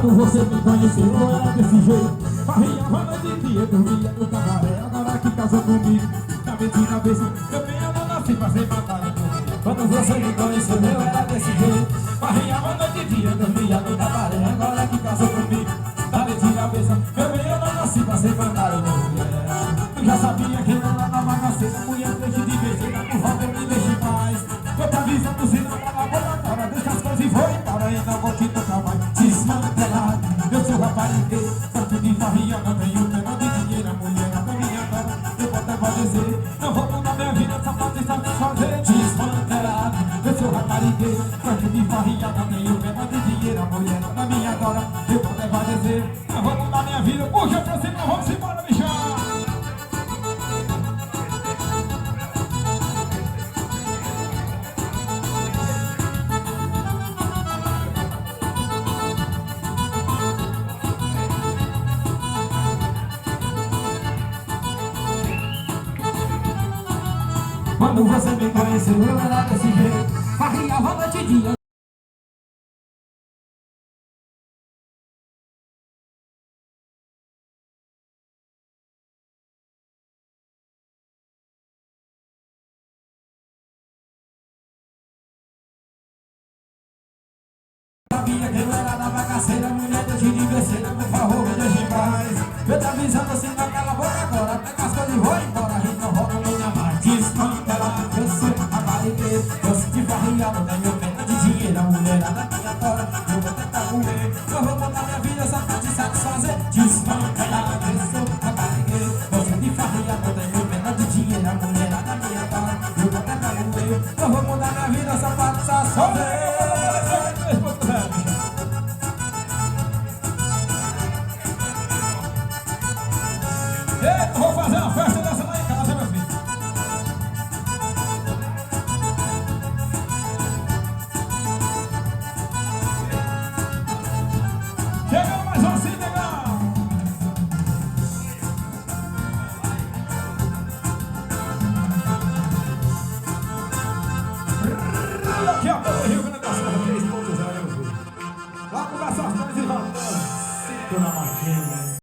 Quando você me conheceu eu era desse jeito. Farriava noite e dia, dormia no cabaré. Agora que casou comigo, na mente e cabeça, eu venho não nasci pra ser matado por mim. Quando você me conheceu eu era desse jeito. Farriava noite e dia, dormia no cabaré. Agora que casou comigo, na mente e cabeça, eu venho não nasci pra ser matado por mulher. Eu já sabia que não era na bagaceira, mulher deixe de besteira, por favor me deixe em paz. Eu te avisando, se não tá na boca fora, deixa as coisas e vou embora e não vou te tocar mais. Desmantelado, eu sou raparigueiro, tanto de farrinha, não tenho pena de dinheiro. A mulher na minha cara, eu vou até padecer. Não vou mudar minha vida só pra te satisfazer. Desmantelado, eu sou raparigueiro, tanto de farrinha, não tenho pena de dinheiro. A mulher na minha cara, eu vou até padecer. Não vou mudar minha vida, puxa pra cima, vamos embora, bichão. Quando você me conheceu eu era desse jeito. Farriava noite e dia. Sabia que eu era da bagaceira, mulher deixe de besteira, por favor me deixe em paz. Eu te avisando assim naquela boca agora, pega as coisas e vou embora, a gente não volta nunca mais. Desmantelado, eu sou raparigueiro, gosto de farriar, não tenho pena de dinheiro. A mulherada minha tora, eu vou tentar comer, eu vou botar minha vida só pra te satisfazer. Desmantelado, eu sou raparigueiro, gosto de farriar, não tenho pena de dinheiro. A mulherada minha tora, eu vou tentar comer, eu vou mudar minha vida só pra te satisfazer. Eu vou fazer uma festa dessa lá em casa, meu filho. Chegou mais um assim, legal. Aqui a pouco Rio Grande do Sul, 3.0, meu filho. Lá começa as coisas e voltando. Sinto na máquina.